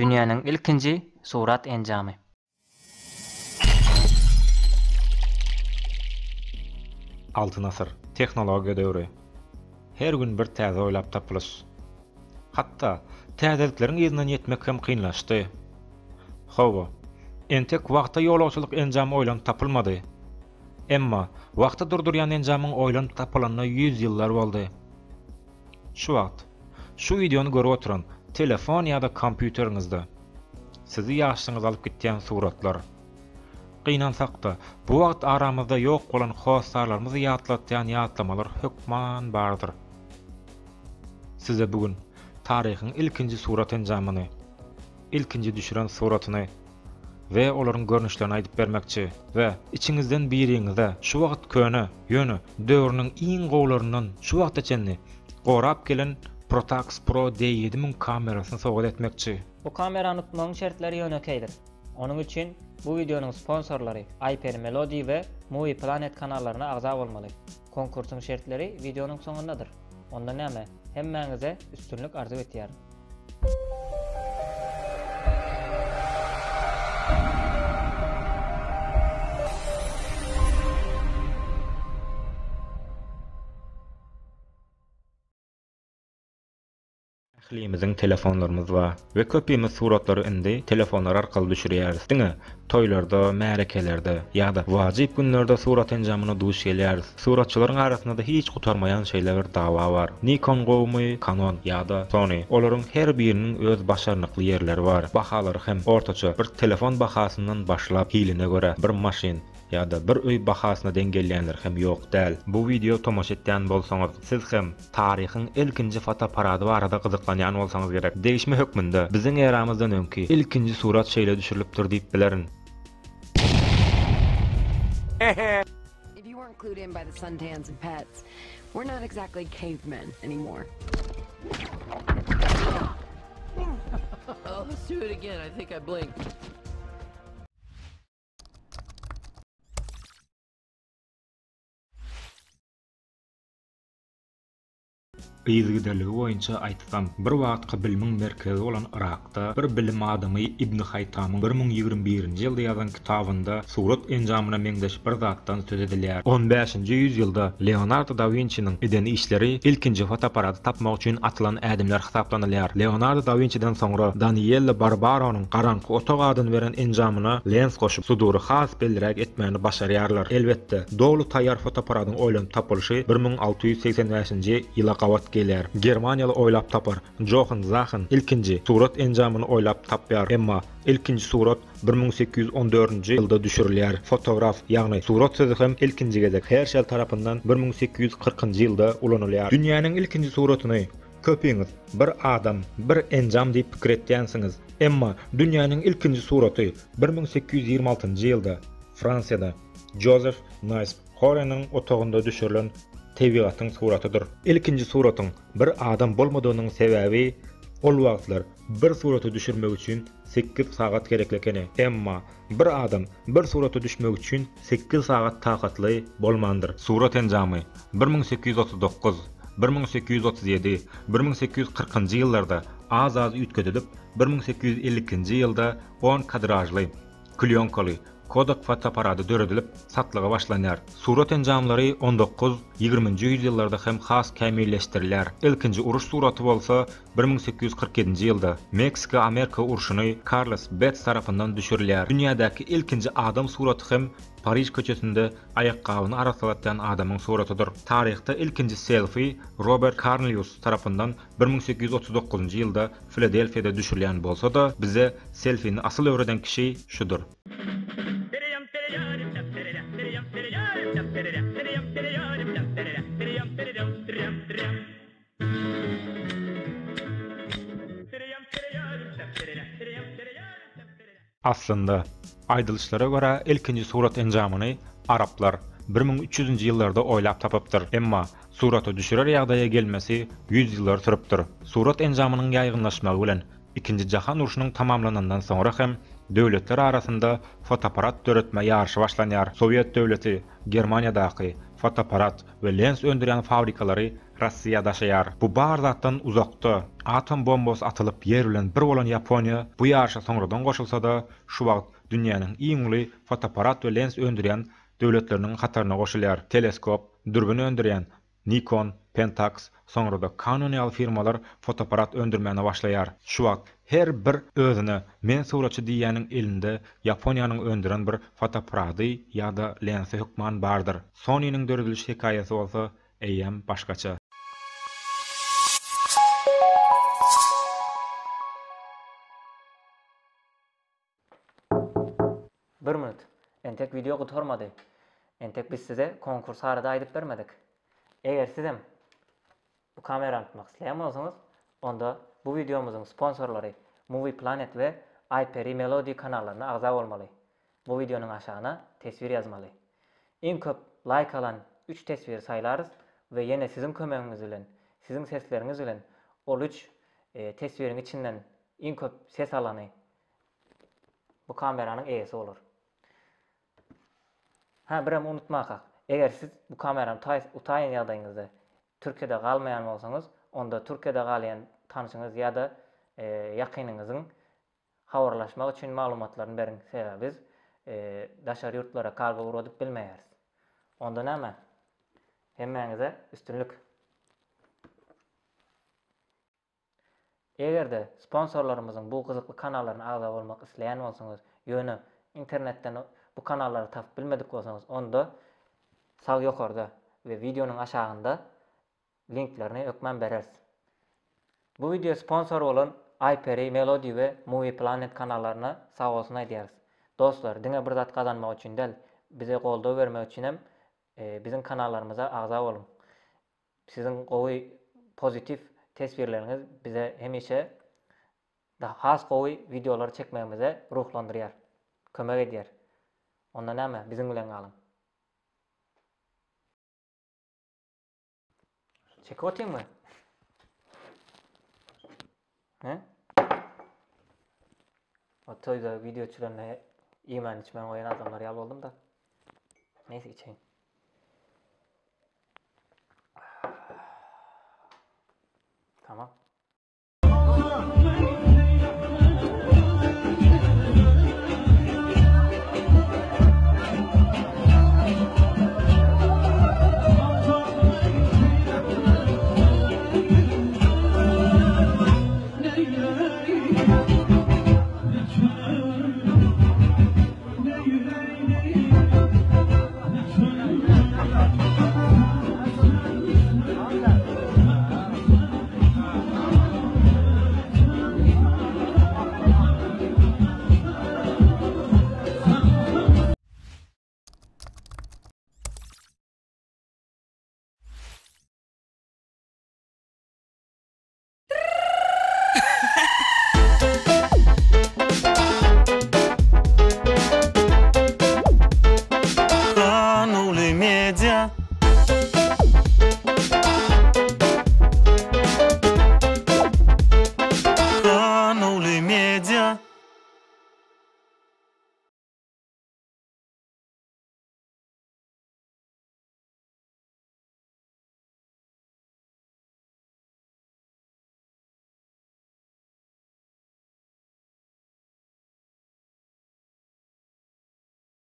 Dünýäniň ilkinji surat enjamy. Altyn asır, tehnologiýa döwri. Her gün bir täze oýlap tapylyş. Hatda täzelikleriň ýyzyna ýetmek hem kynlaşdy. Hawa, entek wagtda ýolagçylyk enjamy oýlanyp tapylmady. Emma wagtda durdurýan enjamyň oýlanyp tapylanyna 100 ýyllar boldy. Şu wagt, şu videonu görüp oturan telefon ýa-da kompýuteriňizde sizi ýaşlygyňyz alyp gitýän suratlar. Gynansak-da bu wagt aramyzda ýok bolan hostarlarymyzy ýatlatýan ýatlamalar hökman bardyr. Size bugün taryhyň ilkinji surat enjamyny, ilkinji düşüren suratyny we olaryň görnüşlerini aýdyp bermekçi we içiňizden biriňizde şu wagt köne, ýöne, döwrüniň iň gowlaryndan şu wagtda çenni gorap gelen Protax Pro D7000 kamerasyny sowgat etmekçi. Bu kamerany tutmagyň şertleri ýönekeýdir. Onuň üçin bu videonun sponsorlary Hyper Melody we Movie Planet kanallarına agza bolmaly. Konkursyň şertleri videonun soňundadyr. Onda näme? Hemmäňize üstünlük arzu etýär. Ählimizin telefonlarymyz bar we köpümiz suratlary indi telefonlar arkaly düşürýäris. Diňe toýlarda, märekelerde ýa-da wajyp günlerde surat enjamyna duş gelýäris. Suratçylaryň arasynda da hiç gutarmayan şeýler dawa bar. Nikon gowmy, Canon ýa-da Sony. Olaryň her biriniň öz başarnykly ýerleri bar. Bahalary hem ortaça. Bir telefon bahasyndan başlap hiline görä bir maşyn ýa-da bir öý bahasyna dengelleýänler hem ýok däl. Bu video tomaş etýän bolsaňyz, siz hem taryhyň ilkinji fotoaparady barada gyzyklanýan bolsaňyz gerek. Değişme hökmünde biziň eramyzdan öňki ilkinji surat şeýle düşürilipdir diýip bilerin. If you weren't clued in by the suntans and pets, we're not exactly cavemen anymore. Oh, let's do it again. I think I blinked. Ýyzgydaligi boýunça aýtsam, bir wagtky bilimiň merkezi bolan Irakda bir bilim adamy Ibn Haytamyň 1021-nji ýylda ýazan kitabynda surat enjamyna meňdeş bir zatdan söz edilýär. 15-nji ýüzýylda Leonardo da Vinci'niň edeni işleri ilkinji fotoaparaty tapmak üçin atylan ädimler hesaplanylýar. Leonardo da Vinci'den soňra Daniele Barbaronyň Garanky Otok adyny beren enjamyna lens goşup sudury has beldirek etmegini başarýarlar. Elbetde, dogly taýýar fotoaparatyň oýlanyp tapylyşy 1685-nji ýyla gawat gelýär. Germaniýaly oýlap tapar Johann Zachen ilkinji surat enjamyny oýlap tapýar. Emma ilkinji surat 1814-nji ýylda düşürilýär. Fotograf, ýagny surat sözü hem ilkinji gezek Herschel tarapyndan 1840-njy ýylda ulanylýar. Dünýäniň ilkinji suratyny köpüňiz bir adam, bir enjam diýip pikir etýänsiňiz. Emma dünýäniň ilkinji suraty 1826-njy ýylda Fransiýada Joseph Naisp Horenyň otogunda düşürilen tebigatyň suratydyr. İlkinji suratyň bir adam bolmadygynyň sebäbi ol wagtlar bir suraty düşürmek üçin 8 sagat gereklekeni. Emma bir adam bir suraty düşmek üçin 8 sagat takatly bolmandyr. Surat enjamy 1839, 1837, 1840-njy ýyllarda az-az üýtgedilip 1852-nji ýylda 10 kadrajly, klýonkaly Kodak fotoaparaty döredilip satlyga başlanýar. Surat enjamlary 19-20-nji ýüzýyllarda hem has kämilleşdirilýär. Ilkinji uruş suraty bolsa 1847-nji ýylda Meksika-Amerika uruşuny Carlos Betts tarapyndan düşürilýär. Dünýädäki ilkinji adam suraty hem Paris köçesinde ayaqqabyny arasalatýan adamyň suratydyr. Taryhda ilkinji selfie Robert Cornelius tarapyndan 1839-njy ýylda Filadelfiýada düşürilýän bolsa da bize selfieni asyl öwreden kişi şudur. Aslında aýdylışlara görä ilkinji surat enjamyny Araplar 1300-nji ýyllarda oýlap tapypdyr. Emma suraty düşürer ýagdaýa gelmesi 100 ýyllar sürüpdir. Surat enjamynyň ýaýgynlaşmagy bilen Ikinji jahan uruşunyň tamamlanandan soňra hem döwletler arasynda fotoaparat döretme ýarşy başlanýar. Sowet döwleti Germaniýadaky fotoaparat we lens öndüren fabrikalary Rossiýa daşaýar. Bu bar zatdan uzakda atom bombasy atylyp ýer bilen bir bolan Ýaponiýa bu ýaşa soňradan goşulsa-da, şu wagt dünýäniň iň uly fotoaparat we lens öndüren döwletleriniň hataryna goşulýar. Teleskop, dürbün öndüren Nikon, Pentax, soňrada Canon ýaly firmalar fotoaparat öndürmäne başlaýar. Şu wagt her bir özüne men suratçy diýäniň elinde Ýaponiýanyň öndüren bir fotoaparaty ýa-da lensi hukman bardyr. Sony'niň dördülüş hekaýasy bolsa eýem başgaça. Bir minut. Entek video gutormady. Entek biz size konkurs arada aýdyp bermedik. Eger sizem bu kamerany tutmak isleýän bolsaňyz, onda bu videomuzun sponsorlary Movie Planet we iPeri Melody kanallaryna agza bolmaly. Bu videonun aşağına tesvir yazmaly. Iň köp like alan 3 tesvir saýlarys we ýene sizin kömegiňiz bilen, sizin sesleriňiz bilen ol 3 tesviriň içinden iň köp ses alany bu kameranyň eýesi bolar. Ha, birem unutmakak. Eger siz bu kamerany utaýan ýagdaýyňyzda Türkiýede galmaýan bolsaňyz, onda Türkiýede galýan tanışyňyz ýa-da ýakynyňyzyň habarlaşmak üçin maglumatlaryny beriň. Sebäbi biz daşary ýurtlara karga urup bilmeýäris. Onda näme? Hemmeňize üstünlük. Egerde sponsorlarymyzyň bu gyzykly kanallaryna agza bolmak isleýän bolsaňyz, ýöne internetden bu kanallary tapyp bilmedik bolsaňyz, onda sag ýokarda we videonun aşağında linklerini ökmen berers. Bu video sponsor bolan iPeri Melody we Movie Planet kanallaryna sag bolsun aýdýarys. Dostlar, diňe bir zat kazanmak üçin del, bize goldaw bermek üçin hem bizim kanallarymyza agza bolun. Sizin gowy pozitif tesbirleriniz bize hemişe daha has gowy videolar çekmemize ruhlandyrýar, kömek edýär. Onda näme? Bizim bilen galyň. Çekip otayım mı? He? O toyda videoçularına iman içmen koyan adamlar yal oldum da. Neyse içeyim. Tamam.